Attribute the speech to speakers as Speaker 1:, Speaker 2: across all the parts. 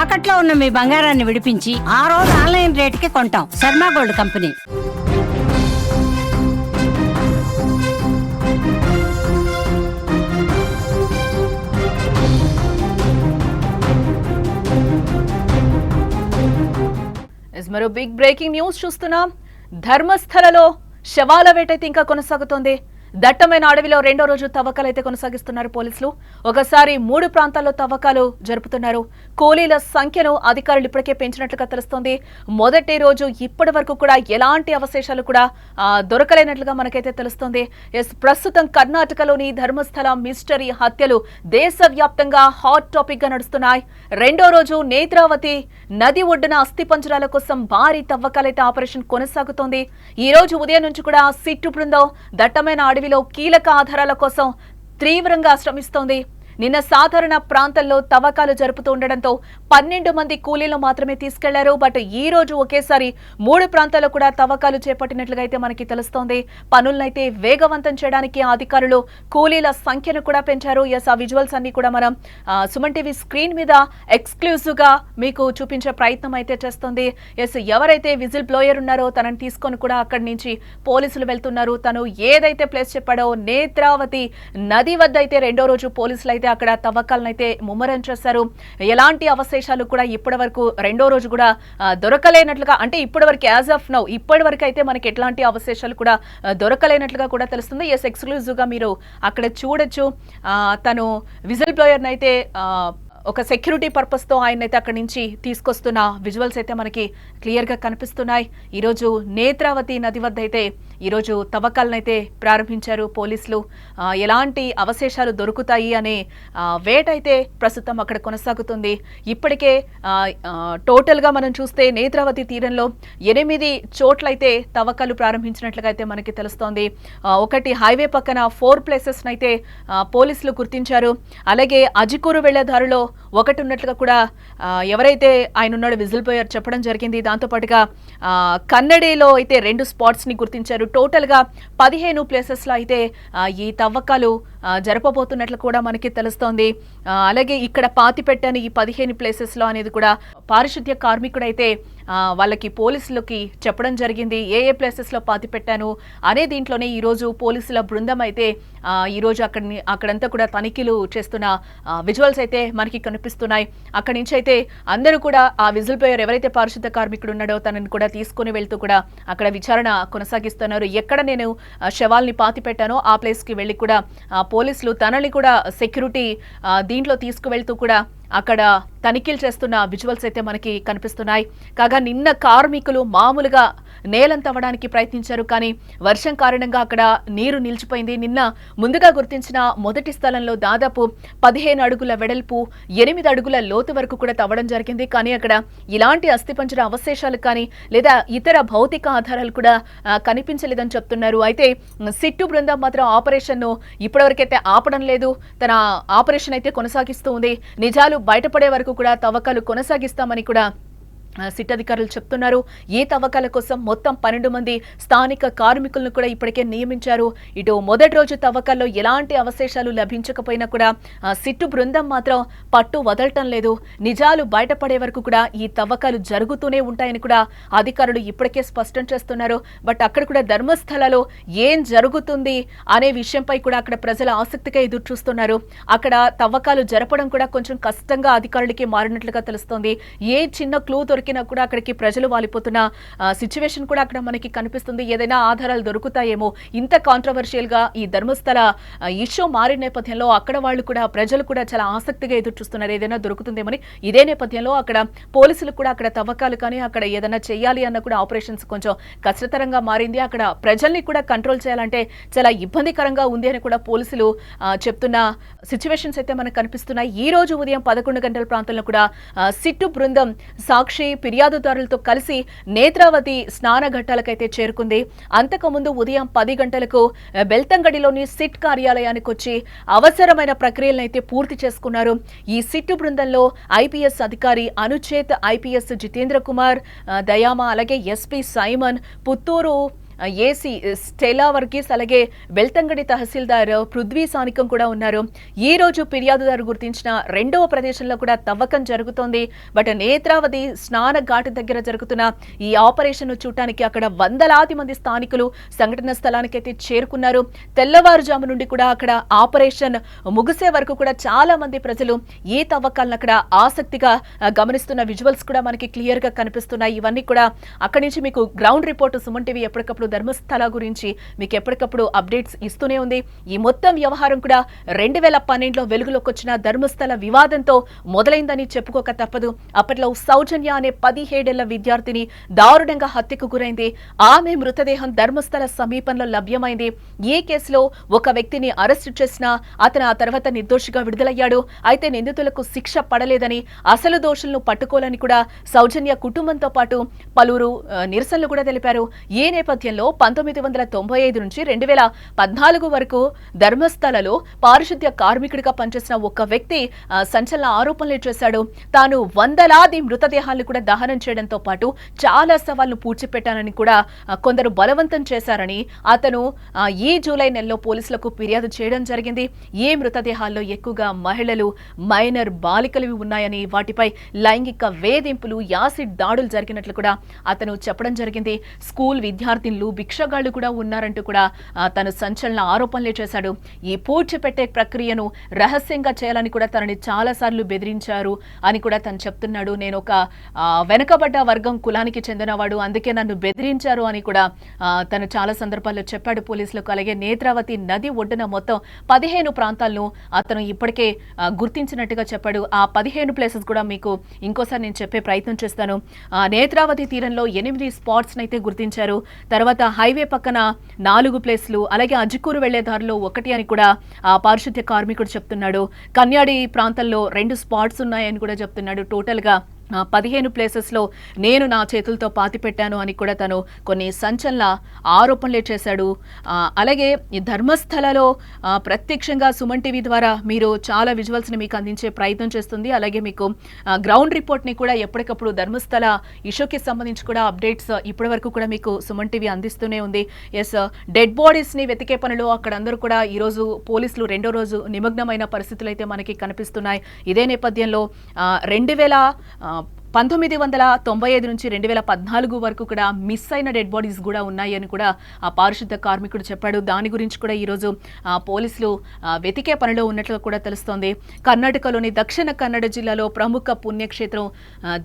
Speaker 1: తాకట్లో ఉన్న మీ బంగారాన్ని విడిపించి ఆ రోజు ఆన్లైన్ రేటుకి కొంటాం. Sharma gold company.
Speaker 2: మరో బిగ్ బ్రేకింగ్ న్యూస్ చూస్తున్నాం. ధర్మస్థలలో శవాల వేటైతే ఇంకా కొనసాగుతోంది. దట్టమైన అడవిలో రెండో రోజు తవ్వకాలైతే కొనసాగిస్తున్నారు పోలీసులు. ఒకసారి 3 ప్రాంతాల్లో తవ్వకాలు జరుపుతున్నారు. కూలీల సంఖ్యను అధికారులు ఇప్పటికే పెంచినట్లుగా తెలుస్తోంది. మొదటి రోజు ఇప్పటి వరకు కూడా ఎలాంటి అవశేషాలు కూడా దొరకలేనట్లుగా మనకైతే తెలుస్తోంది. ప్రస్తుతం కర్ణాటకలోని ధర్మస్థల మిస్టరీ హత్యలు దేశవ్యాప్తంగా హాట్ టాపిక్ గా నడుస్తున్నాయి. రెండో రోజు నేత్రావతి నది ఒడ్డున అస్థిపంజరాల కోసం భారీ తవ్వకాలైతే ఆపరేషన్ కొనసాగుతోంది. ఈ రోజు ఉదయం నుంచి కూడా సిట్టు బృందం దట్టమైన అడవిలో కీలక ఆధారాల కోసం తీవ్రంగా శ్రమిస్తోంది. నిన్న సాధారణ ప్రాంతాల్లో తవ్వకాలు జరుపుతూ ఉండడంతో 12 మంది కూలీలు మాత్రమే తీసుకెళ్లారు. బట్ ఈ రోజు ఒకేసారి 3 ప్రాంతాల్లో కూడా తవ్వకాలు చేపట్టినట్లుగా అయితే మనకి తెలుస్తోంది. పనులనైతే వేగవంతం చేయడానికి అధికారులు కూలీల సంఖ్యను కూడా పెంచారు. ఆ విజువల్స్ అన్ని కూడా మనం సుమన్ టీవీ స్క్రీన్ మీద ఎక్స్క్లూజివ్ గా మీకు చూపించే ప్రయత్నం అయితే చేస్తుంది. ఎవరైతే విజిల్ బ్లోయర్ ఉన్నారో తనని తీసుకొని కూడా అక్కడి నుంచి పోలీసులు వెళ్తున్నారు. తను ఏదైతే ప్లేస్ చెప్పాడో నేత్రావతి నది వద్ద అయితే రెండో రోజు పోలీసులు అక్కడ తవ్వకాలను అయితే ముమ్మరం చేశారు. ఎలాంటి అవశేషాలు కూడా ఇప్పటి వరకు రెండో రోజు కూడా దొరకలేనట్లుగా, అంటే ఇప్పటి వరకు యాజ్ ఆఫ్ నౌ ఇప్పటి వరకు అయితే మనకి ఎట్లాంటి అవశేషాలు కూడా దొరకలేనట్లుగా కూడా తెలుస్తుంది. ఎక్స్క్లూజివ్ గా మీరు అక్కడ చూడొచ్చు. తను విజిల్ బ్లోయర్ అయితే ఒక సెక్యూరిటీ పర్పస్ తో ఆయన అయితే అక్కడి నుంచి తీసుకొస్తున్న విజువల్స్ అయితే మనకి క్లియర్ గా కనిపిస్తున్నాయి. ఈరోజు నేత్రావతి నది వద్ద అయితే ఈరోజు తవ్వకాలను అయితే ప్రారంభించారు పోలీసులు. ఎలాంటి అవశేషాలు దొరుకుతాయి అనే వేట అయితే ప్రస్తుతం అక్కడ కొనసాగుతుంది. ఇప్పటికే టోటల్ గా మనం చూస్తే నేత్రావతి తీరంలో 8 చోట్లయితే తవ్వకాలు ప్రారంభించినట్లుగా అయితే మనకి తెలుస్తోంది. ఒకటి హైవే పక్కన 4 ప్లేసెస్ అయితే పోలీసులు గుర్తించారు. అలాగే అజికూరు వెళ్లే దారిలో ఒకటి ఉన్నట్లుగా కూడా ఎవరైతే ఆయన ఉన్నాడో విజిల్ బ్లోయర్ చెప్పడం జరిగింది. దాంతో పాటుగా కన్నడిలో అయితే 2 స్పాట్స్ ని గుర్తించారు. టోటల్ గా 15 ప్లేసెస్ లో అయితే ఈ తవ్వకాలు జరపబోతున్నట్లు కూడా మనకి తెలుస్తోంది. అలాగే ఇక్కడ పాతిపెట్టని ఈ 15 ప్లేసెస్ లో అనేది కూడా పారిశుద్ధ్య కార్మికుడు అయితే వాళ్ళకి పోలీసులకి చెప్పడం జరిగింది. ఏ ప్లేసెస్ లో పాతి పెట్టాను అనే దీంట్లోనే ఈ రోజు పోలీసుల బృందం అయితే ఈ రోజు అక్కడంతా కూడా తనిఖీలు చేస్తున్న విజువల్స్ అయితే మనకి కనిపిస్తున్నాయి. అక్కడి నుంచి అయితే అందరూ కూడా ఆ విజిల్ బ్లోయర్ ఎవరైతే పారిశుద్ధ్య కార్మికుడు ఉన్నాడో తనని కూడా తీసుకుని వెళ్తూ కూడా అక్కడ విచారణ కొనసాగిస్తున్నారు. ఎక్కడ నేను శవాల్ని పాతి పెట్టానో ఆ ప్లేస్ కి వెళ్లి కూడా పోలీసులు తనని కూడా సెక్యూరిటీ దీంట్లో తీసుకువెళ్తూ కూడా అక్కడ తనిఖీలు చేస్తున్న విజువల్స్ అయితే మనకి కనిపిస్తున్నాయి. కాగా నిన్న కార్మికులు మామూలుగా నేలంతవ్వడానికి ప్రయత్నించారు. కానీ వర్షం కారణంగా అక్కడ నీరు నిలిచిపోయింది. నిన్న ముందుగా గుర్తించిన మొదటి స్థలంలో దాదాపు 15 అడుగుల వెడల్పు 8 అడుగుల లోతు వరకు కూడా తవ్వడం జరిగింది. కానీ అక్కడ ఇలాంటి అస్థిపంజర అవశేషాలు కానీ లేదా ఇతర భౌతిక ఆధారాలు కూడా కనిపించలేదని చెప్తున్నారు. అయితే సిట్టు బృందం మాత్రం ఆపరేషన్ ను ఇప్పటివరకైతే ఆపడం లేదు. తన ఆపరేషన్ అయితే కొనసాగిస్తూ ఉంది. నిజాలు బయటపడే వరకు కూడా తవ్వకాలు కొనసాగిస్తామని కూడా సిట్ అధికారులు చెప్తున్నారు. ఈ తవ్వకాల కోసం మొత్తం 12 మంది స్థానిక కార్మికులను కూడా ఇప్పటికే నియమించారు. ఇటు మొదటి రోజు తవ్వకాల్లో ఎలాంటి అవశేషాలు లభించకపోయినా కూడా సిట్టు బృందం మాత్రం పట్టు వదలటం లేదు. నిజాలు బయటపడే వరకు కూడా ఈ తవ్వకాలు జరుగుతూనే ఉంటాయని కూడా అధికారులు ఇప్పటికే స్పష్టం చేస్తున్నారు. బట్ అక్కడ కూడా ధర్మస్థలలో ఏం జరుగుతుంది అనే విషయంపై కూడా అక్కడ ప్రజల ఆసక్తిగా ఎదురు చూస్తున్నారు. అక్కడ తవ్వకాలు జరపడం కూడా కొంచెం కష్టంగా అధికారులకి మారినట్లుగా తెలుస్తోంది. ఏ చిన్న క్లూ కూడా అక్కడికి ప్రజలు వాలిపోతున్న సిచ్యువేషన్ కూడా అక్కడ మనకి కనిపిస్తుంది. ఏదైనా ఆధారాలు దొరుకుతాయేమో, ఇంత కాంట్రవర్షియల్ గా ఈ ధర్మస్థల ఇష్యూ మారిన నేపథ్యంలో అక్కడ వాళ్ళు కూడా ప్రజలు కూడా చాలా ఆసక్తిగా ఎదురు చూస్తున్నారు. ఏదైనా దొరుకుతుందేమని. ఇదే నేపథ్యంలో అక్కడ పోలీసులు కూడా అక్కడ తవ్వకాలు కానీ అక్కడ ఏదైనా చేయాలి అన్న కూడా ఆపరేషన్స్ కొంచెం కష్టతరంగా మారింది. అక్కడ ప్రజల్ని కూడా కంట్రోల్ చేయాలంటే చాలా ఇబ్బందికరంగా ఉంది అని కూడా పోలీసులు చెప్తున్న సిచ్యువేషన్స్ అయితే మనకు కనిపిస్తున్నాయి. ఈ రోజు ఉదయం 11 గంటల ప్రాంతంలో కూడా సిట్టు బృందం సాక్షి ఫిర్యాదుదారులతో కలిసి నేత్రావతి స్నాన ఘట్టాలకైతే చేరుకుంది. అంతకుముందు ఉదయం 10 గంటలకు బెల్తంగడిలోని సిట్ కార్యాలయానికి వచ్చి అవసరమైన ప్రక్రియలనైతే పూర్తి చేసుకున్నారు. ఈ సిట్టు బృందంలో ఐపీఎస్ అధికారి అనుచేత్, ఐపీఎస్ జితేంద్ర కుమార్, దయామా, అలాగే SP Simon, Puttur AC Stella Varghese అలాగే బెల్తంగడి తహసీల్దార్ పృథ్వీ సానికం కూడా ఉన్నారు. ఈ రోజు ఫిర్యాదుదారు గుర్తించిన రెండవ ప్రదేశంలో కూడా తవ్వకం జరుగుతోంది. బట్ నేత్రావతి స్నాన ఘాటు దగ్గర జరుగుతున్న ఈ ఆపరేషన్ ను చూడటానికి అక్కడ వందలాది మంది స్థానికులు సంఘటన స్థలానికైతే చేరుకున్నారు. తెల్లవారుజాము నుండి కూడా అక్కడ ఆపరేషన్ ముగిసే వరకు కూడా చాలా మంది ప్రజలు ఈ తవ్వకాలను అక్కడ ఆసక్తిగా గమనిస్తున్న విజువల్స్ కూడా మనకి క్లియర్ గా కనిపిస్తున్నాయి. ఇవన్నీ కూడా అక్కడి నుంచి మీకు గ్రౌండ్ రిపోర్ట్ సుమన్ టీవీ ఎప్పటికప్పుడు ధర్మస్థల గురించి మీకు ఎప్పటికప్పుడు అప్డేట్స్ ఇస్తూనే ఉంది. ఈ మొత్తం వ్యవహారం కూడా 2012లో వెలుగులోకి వచ్చిన ధర్మస్థల వివాదంతో మొదలైందని చెప్పుకోక తప్పదు. అప్పట్లో సౌజన్య అనే 17 ఏళ్ల విద్యార్థిని దారుణంగా హత్యకు గురైంది. ఆమె మృతదేహం ధర్మస్థల సమీపంలో లభ్యమైంది. ఈ కేసులో ఒక వ్యక్తిని అరెస్టు చేసినా అతను ఆ తర్వాత నిర్దోషిగా విడుదలయ్యాడు. అయితే నిందితులకు శిక్ష పడలేదని, అసలు దోషులను పట్టుకోవాలని కూడా సౌజన్య కుటుంబంతో పాటు పలువురు నిరసనలు కూడా తెలిపారు. ఈ నేపథ్యంలో 1995 నుంచి 2014 వరకు ధర్మస్థలలో పారిశుద్ధ్య కార్మికుడిగా పనిచేసిన ఒక వ్యక్తి సంచలన ఆరోపణలు చేశాడు. తాను వందలాది మృతదేహాలను కూడా దహనం చేయడంతో పాటు చాలా సవాళ్లను పూడ్చిపెట్టానని కూడా కొందరు బలవంతం చేశారని అతను ఈ జూలై నెలలో పోలీసులకు ఫిర్యాదు చేయడం జరిగింది. ఈ మృతదేహాల్లో ఎక్కువగా మహిళలు, మైనర్ బాలికలు ఉన్నాయని, వాటిపై లైంగిక వేధింపులు, యాసిడ్ దాడులు జరిగినట్లు కూడా అతను చెప్పడం జరిగింది. స్కూల్ విద్యార్థినులు, భిక్షగాళ్లు కూడా ఉన్నారంటూ కూడా తను సంచలన ఆరోపణలే చేశాడు. ఈ పూడ్చిపెట్టే ప్రక్రియను రహస్యంగా చేయాలని కూడా తనని చాలా సార్లు బెదిరించారు అని కూడా తను చెప్తున్నాడు. నేను ఒక వెనకబడ్డ వర్గం కులానికి చెందినవాడు, అందుకే నన్ను బెదిరించారు అని కూడా తను చాలా సందర్భాల్లో చెప్పాడు పోలీసులకు. అలాగే నేత్రావతి నది ఒడ్డున మొత్తం 15 ప్రాంతాలను అతను ఇప్పటికే గుర్తించినట్టుగా చెప్పాడు. ఆ 15 ప్లేసెస్ కూడా మీకు ఇంకోసారి నేను చెప్పే ప్రయత్నం చేస్తాను. నేత్రావతి తీరంలో 8 స్పాట్స్ అయితే గుర్తించారు. తర్వాత హైవే పక్కన 4 ప్లేస్లు, అలాగే అజ్కూరు వెళ్లే దారిలో 1 అని కూడా పారిశుద్ధ్య కార్మికుడు చెప్తున్నాడు. కన్యాడి ప్రాంతంలో 2 స్పాట్స్ ఉన్నాయని కూడా చెప్తున్నాడు. టోటల్ గా 15 ప్లేసెస్ లో నేను నా చేతులతో పాతి పెట్టాను అని కూడా తను కొన్ని సంచలన ఆరోపణలే చేశాడు. అలాగే ఈ ధర్మస్థలలో ప్రత్యక్షంగా సుమన్ టీవీ ద్వారా మీరు చాలా విజువల్స్ ని మీకు అందించే ప్రయత్నం చేస్తుంది. అలాగే మీకు గ్రౌండ్ రిపోర్ట్ ని కూడా ఎప్పటికప్పుడు ధర్మస్థల ఇష్యూకి సంబంధించి కూడా అప్డేట్స్ ఇప్పటి వరకు కూడా మీకు సుమన్ టీవీ అందిస్తూనే ఉంది. ఎస్, డెడ్ బాడీస్ ని వెతికే పనిలో అక్కడందరూ కూడా ఈ రోజు పోలీసులు రెండో రోజు నిమగ్నమైన పరిస్థితులు అయితే మనకి కనిపిస్తున్నాయి. ఇదే నేపథ్యంలో 1995 నుంచి 2014 వరకు కూడా మిస్ అయిన డెడ్ బాడీస్ కూడా ఉన్నాయి అని కూడా ఆ పారిశుద్ధ కార్మికుడు చెప్పాడు. దాని గురించి కూడా ఈరోజు పోలీసులు వెతికే పనిలో ఉన్నట్లు కూడా తెలుస్తోంది. కర్ణాటకలోని దక్షిణ కన్నడ జిల్లాలో ప్రముఖ పుణ్యక్షేత్రం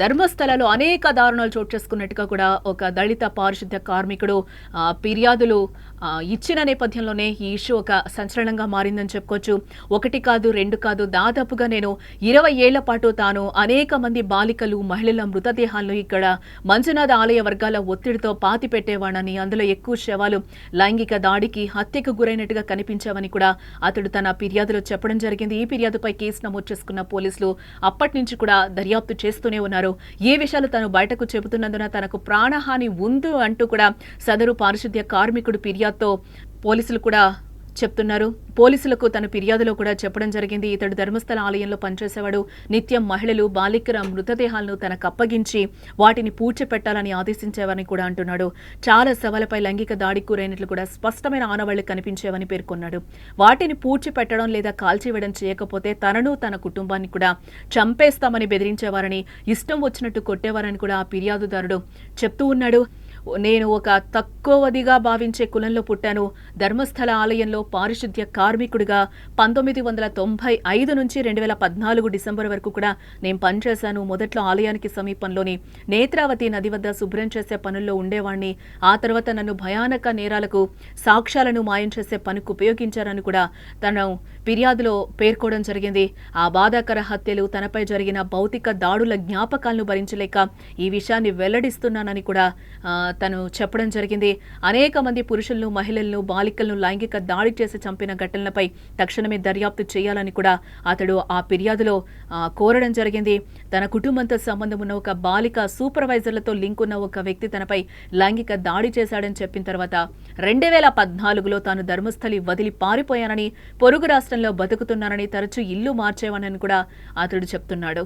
Speaker 2: ధర్మస్థలలో అనేక దారుణాలు చోటు చేసుకున్నట్టుగా కూడా ఒక దళిత పారిశుద్ధ కార్మికుడు ఫిర్యాదులు ఇచ్చిన నేపథ్యంలోనే ఈ ఇష్యూ ఒక సంచలనంగా మారిందని చెప్పుకోవచ్చు. 1 కాదు 2 కాదు, దాదాపుగా నేను 20 ఏళ్ల పాటు తాను అనేక మంది బాలికలు, మహిళల మృతదేహాలను ఇక్కడ మంజునాథ ఆలయ వర్గాల ఒత్తిడితో పాతి పెట్టేవాడని, అందులో ఎక్కువ శవాలు లైంగిక దాడికి, హత్యకు గురైనట్టుగా కనిపించావని కూడా అతడు తన ఫిర్యాదులో చెప్పడం జరిగింది. ఈ ఫిర్యాదుపై కేసు నమోదు చేసుకున్న పోలీసులు అప్పటి నుంచి కూడా దర్యాప్తు చేస్తూనే ఉన్నారు. ఈ విషయాలు తను బయటకు చెబుతున్నందున తనకు ప్రాణహాని ఉంది అంటూ కూడా సదరు పారిశుద్ధ్య కార్మికుడు ఫిర్యాదుతో పోలీసులు కూడా చెప్తున్నారు. పోలీసులకు తన ఫిర్యాదులో కూడా చెప్పడం జరిగింది. ఇతడు ధర్మస్థల ఆలయంలో పనిచేసేవాడు. నిత్యం మహిళలు, బాలికల మృతదేహాలను తనకు అప్పగించి వాటిని పూడ్చిపెట్టాలని ఆదేశించేవని కూడా అంటున్నాడు. చాలా శవాలపై లైంగిక దాడికి గురైనట్లు కూడా స్పష్టమైన ఆనవాళ్లు కనిపించేవని పేర్కొన్నాడు. వాటిని పూడ్చిపెట్టడం లేదా కాల్చివేయడం చేయకపోతే తనను, తన కుటుంబాన్ని కూడా చంపేస్తామని బెదిరించేవారని, ఇష్టం వచ్చినట్టు కొట్టేవారని కూడా ఆ ఫిర్యాదుదారుడు చెప్తూ ఉన్నాడు. నేను ఒక తక్కువదిగా భావించే కులంలో పుట్టాను. ధర్మస్థల ఆలయంలో పారిశుద్ధ్య కార్మికుడిగా 1995 నుంచి 2014 డిసెంబర్ వరకు కూడా నేను పనిచేశాను. మొదట్లో ఆలయానికి సమీపంలోని నేత్రావతి నది వద్ద శుభ్రం చేసే పనుల్లో ఉండేవాణ్ణి. ఆ తర్వాత నన్ను భయానక నేరాలకు, సాక్ష్యాలను మాయం చేసే పనికి ఉపయోగించారని కూడా తను ఫిర్యాదులో పేర్కోవడం జరిగింది. ఆ బాధాకర హత్యలు, తనపై జరిగిన భౌతిక దాడుల జ్ఞాపకాలను భరించలేక ఈ విషయాన్ని వెల్లడిస్తున్నానని కూడా తను చెప్పడం జరిగింది. అనేక మంది పురుషులను, మహిళలను, బాలికలను లైంగిక దాడి చేసి చంపిన ఘటనలపై తక్షణమే దర్యాప్తు చేయాలని కూడా అతడు ఆ ఫిర్యాదులో కోరడం జరిగింది. తన కుటుంబంతో సంబంధం ఉన్న ఒక బాలిక సూపర్వైజర్లతో లింక్ ఉన్న ఒక వ్యక్తి తనపై లైంగిక దాడి చేశాడని చెప్పిన తర్వాత 2014లో తాను ధర్మస్థలి వదిలి పారిపోయానని, పొరుగు రాష్ట్రంలో బతుకుతున్నానని, తరచూ ఇల్లు మార్చేవానని కూడా అతడు చెప్తున్నాడు.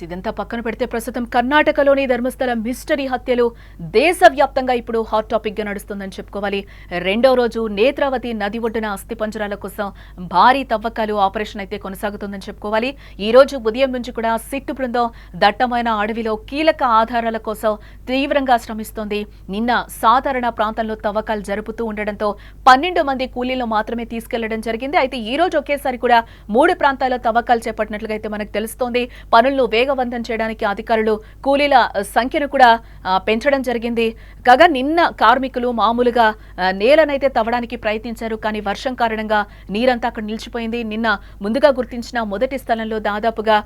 Speaker 2: ఇదంతా పక్కన పెడితే ప్రస్తుతం కర్ణాటకలోని ధర్మస్థల మిస్టరీ హత్యలు దేశవ్యాప్తంగా ఇప్పుడు హాట్ టాపిక్ గా నడుస్తుందని చెప్పుకోవాలి. రెండో రోజు నేత్రావతి నది ఒడ్డున అస్థిపంజరాల కోసం భారీ తవ్వకాలు ఆపరేషన్ అయితే కొనసాగుతుందని చెప్పుకోవాలి. ఈ రోజు ఉదయం నుంచి కూడా సిట్టు బృందం దట్టమైన అడవిలో కీలక ఆధారాల కోసం తీవ్రంగా శ్రమిస్తోంది. నిన్న సాధారణ ప్రాంతంలో తవ్వకాలు జరుపుతూ ఉండడంతో 12 మంది కూలీలను మాత్రమే తీసుకెళ్లడం జరిగింది. అయితే ఈ రోజు ఒకేసారి కూడా 3 ప్రాంతాల్లో తవ్వకాలు చేపట్టినట్లుగా అయితే మనకు తెలుస్తోంది. పనులను వేగవంతం చేయడానికి అధికారులు కూలీల సంఖ్యను కూడా పెంచడం జరిగింది. కాగా నిన్న కార్మికులు మామూలుగా నేలనైతే తవ్వడానికి ప్రయత్నించారు. కానీ వర్షం కారణంగా నీరంతా అక్కడ నిలిచిపోయింది. నిన్న ముందుగా గుర్తించిన మొదటి స్థలంలో దాదాపుగా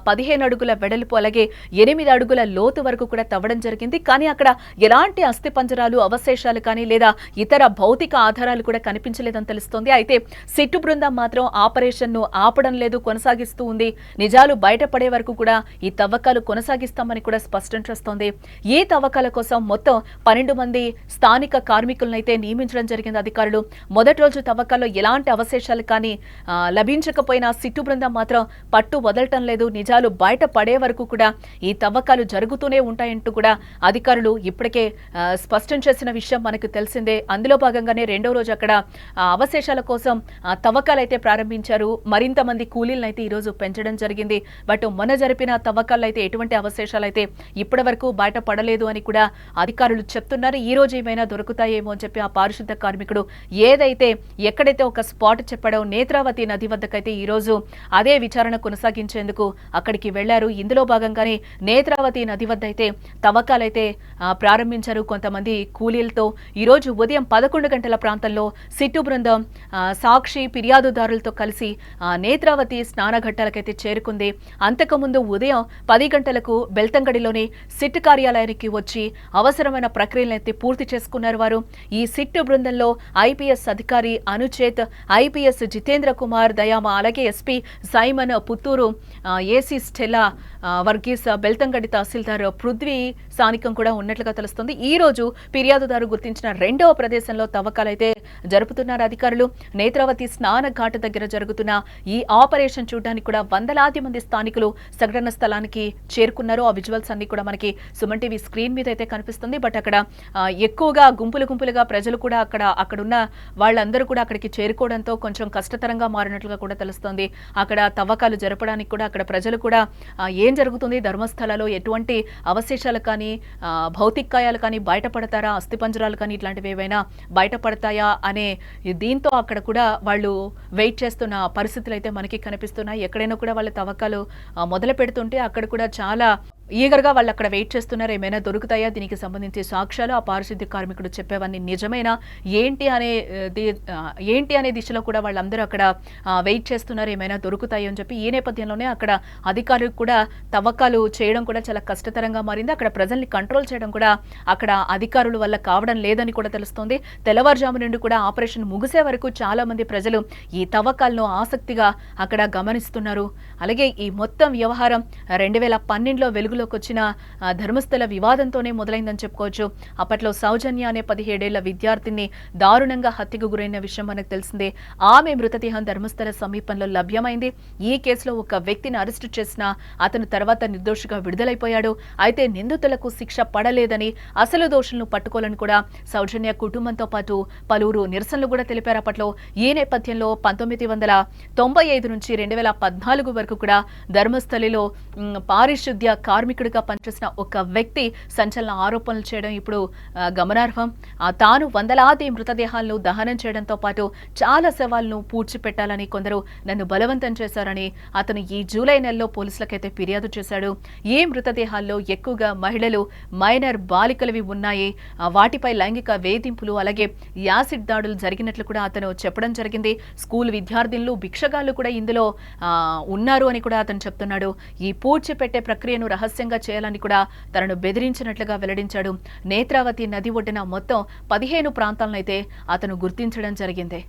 Speaker 2: 15 అడుగుల వెడల్పు అలాగే 8 అడుగుల లోతు వరకు కూడా తవ్వడం జరిగింది. కానీ అక్కడ ఎలాంటి అస్థిపంజరాలు అవశేషాలు కానీ లేదా ఇతర భౌతిక ఆధారాలు కూడా కనిపించలేదని తెలుస్తోంది. అయితే సిట్టు బృందం మాత్రం ఆపరేషన్ ను ఆపడం లేదు, కొనసాగిస్తూ ఉంది. నిజాలు బయటపడే వరకు కూడా ఈ తవ్వకాలు కొనసాగిస్తామని కూడా స్పష్టం చేస్తోంది. ఈ తవ్వకాల కోసం మొత్తం 12 మంది స్థానిక కార్మికులను అయితే నియమించడం జరిగింది అధికారులు. మొదటి రోజు తవ్వకాల్లో ఎలాంటి అవశేషాలు కానీ లభించకపోయినా సిట్టు బృందం మాత్రం పట్టు వదలటం లేదు. నిజాలు బయటపడే వరకు కూడా ఈ తవ్వకాలు జరుగుతూనే ఉంటాయంటూ కూడా అధికారులు ఇప్పటికే స్పష్టం చేసిన విషయం మనకు తెలిసిందే. అందులో భాగంగానే రెండో రోజు అక్కడ అవశేషాల కోసం తవ్వకాలు అయితే ప్రారంభించారు. మరింత మంది కూలీలను అయితే ఈ రోజు పెంచడం జరిగింది. బట్ మొన్న జరిపిన తవ్వకాల్లో అయితే ఎటువంటి అవశేషాలు అయితే ఇప్పటి వరకు బయటపడలేదు అని కూడా అధికారులు చెప్తున్నారు. ఈ రోజు ఏమైనా దొరుకుతాయేమో అని చెప్పి ఆ పారిశుద్ధ కార్మికుడు ఏదైతే ఎక్కడైతే ఒక స్పాట్ చెప్పాడో నేత్రావతి నది వద్దకైతే ఈ రోజు అదే విచారణ కొనసాగించేందుకు అక్కడికి వెళ్లారు. ఇందులో భాగంగానే నేత్రావతి నది వద్ద అయితే తవ్వకాలైతే ప్రారంభించారు కొంతమంది కూలీలతో. ఈ రోజు ఉదయం 11 గంటల ప్రాంతంలో సిట్టు బృందం సాక్షి ఫిర్యాదుదారులతో కలిసి నేత్రావతి స్నానఘట్టాలకైతే చేరుకుంది. అంతకుముందు ఉదయం 10 గంటలకు బెల్తంగడిలోని సిట్ కార్యాలయానికి వచ్చి అవసరమైన ప్రక్రియలైతే పూర్తి చేసుకున్నారు వారు. ఈ సిట్ బృందంలో ఐపీఎస్ అధికారి అనుచేత్, ఐపీఎస్ జితేంద్ర కుమార్ దయామ, అలాగే SP Simon Puttur, AC Stella Varghese, Belthangady tahsildar Prithvi స్థానికం కూడా ఉన్నట్లుగా తెలుస్తుంది. ఈ రోజు ఫిర్యాదుదారు గుర్తించిన రెండవ ప్రదేశంలో తవ్వకాలైతే జరుపుతున్నారు అధికారులు. నేత్రావతి స్నాన ఘాట్ దగ్గర జరుగుతున్న ఈ ఆపరేషన్ చూడడానికి కూడా వందలాది మంది స్థానికులు సంఘటన స్థలానికి చేరుకున్నారు. ఆ విజువల్స్ అన్ని కూడా మనకి సుమన్ టీవీ స్క్రీన్ మీద అయితే కనిపిస్తుంది. బట్ అక్కడ ఎక్కువగా గుంపులుగా ప్రజలు కూడా అక్కడున్న వాళ్ళందరూ కూడా అక్కడికి చేరుకోవడంతో కొంచెం కష్టతరంగా మారినట్లుగా కూడా తెలుస్తోంది. అక్కడ తవ్వకాలు జరపడానికి కూడా అక్కడ ప్రజలు కూడా ఏం జరుగుతుంది, ధర్మస్థలలో ఎటువంటి అవశేషాలు కానీ భౌతికాయాలు కానీ బయటపడతారా, అస్థిపంజరాలు కానీ ఇట్లాంటివి ఏవైనా బయటపడతాయా అనే దీంతో అక్కడ కూడా వాళ్ళు వెయిట్ చేస్తున్న పరిస్థితులు అయితే మనకి కనిపిస్తున్నాయి. ఎక్కడైనా కూడా వాళ్ళ తవ్వకాలు మొదలు పెడుతుంటే అక్కడ కూడా చాలా ఈగర్గా వాళ్ళు అక్కడ వెయిట్ చేస్తున్నారు. ఏమైనా దొరుకుతాయా, దీనికి సంబంధించి సాక్ష్యాలు ఆ పారిశుద్ధ్య కార్మికుడు చెప్పేవన్నీ నిజమేనా ఏంటి అనే దిశలో కూడా వాళ్ళందరూ అక్కడ వెయిట్ చేస్తున్నారు. ఏమైనా దొరుకుతాయి అని చెప్పి ఈ నేపథ్యంలోనే అక్కడ అధికారులు కూడా తవ్వకాలు చేయడం కూడా చాలా కష్టతరంగా మారింది. అక్కడ ప్రజల్ని కంట్రోల్ చేయడం కూడా అక్కడ అధికారుల వల్ల కావడం లేదని కూడా తెలుస్తోంది. తెల్లవారుజాము నుండి కూడా ఆపరేషన్ ముగిసే వరకు చాలా మంది ప్రజలు ఈ తవ్వకాలను ఆసక్తిగా అక్కడ గమనిస్తున్నారు. అలాగే ఈ మొత్తం వ్యవహారం 2012లో వెలుగులోకి వచ్చిన ధర్మస్థల వివాదంతోనే మొదలైందని చెప్పుకోవచ్చు. అప్పట్లో సౌజన్య అనే 17 ఏళ్ల విద్యార్థిని దారుణంగా హత్యకు గురైన విషయం మనకు తెలిసిందే. ఆమె మృతదేహం ధర్మస్థల సమీపంలో లభ్యమైంది. ఈ కేసులో ఒక వ్యక్తిని అరెస్టు చేసిన అతను తర్వాత నిర్దోషిగా విడుదలైపోయాడు. అయితే నిందితులకు శిక్ష పడలేదని, అసలు దోషులను పట్టుకోవాలని కూడా సౌజన్య కుటుంబంతో పాటు పలువురు నిరసనలు కూడా తెలిపారు. అప్పట్లో ఈ నేపథ్యంలో 1995 నుంచి 2014 వరకు కూడా ధర్మస్థలిలో పారిశుద్ధ్య కార్మికుడిగా పనిచేసిన ఒక వ్యక్తి సంచలన ఆరోపణలు చేయడం ఇప్పుడు గమనార్హం. తాను వందలాది మృతదేహాలను దహనం చేయడంతో పాటు చాలా శవాలను పూడ్చిపెట్టాలని కొందరు నన్ను బలవంతం చేశారని అతను ఈ జూలై నెలలో పోలీసులకైతే ఫిర్యాదు చేశాడు. ఈ మృతదేహాల్లో ఎక్కువగా మహిళలు, మైనర్ బాలికలవి ఉన్నాయి. వాటిపై లైంగిక వేధింపులు అలాగే యాసిడ్ దాడులు జరిగినట్లు కూడా అతను చెప్పడం జరిగింది. స్కూల్ విద్యార్థినులు, భిక్షగాళ్లు కూడా ఇందులో ఉన్నారు అని కూడా అతను చెప్తున్నాడు. ఈ పూడ్చిపెట్టే ప్రక్రియను రహస్యంగా చేయాలని కూడా తనను బెదిరించినట్లుగా వెల్లడించాడు. నేత్రావతి నది ఒడ్డున మొత్తం 15 ప్రాంతాలనైతే అతను గుర్తించడం జరిగింది.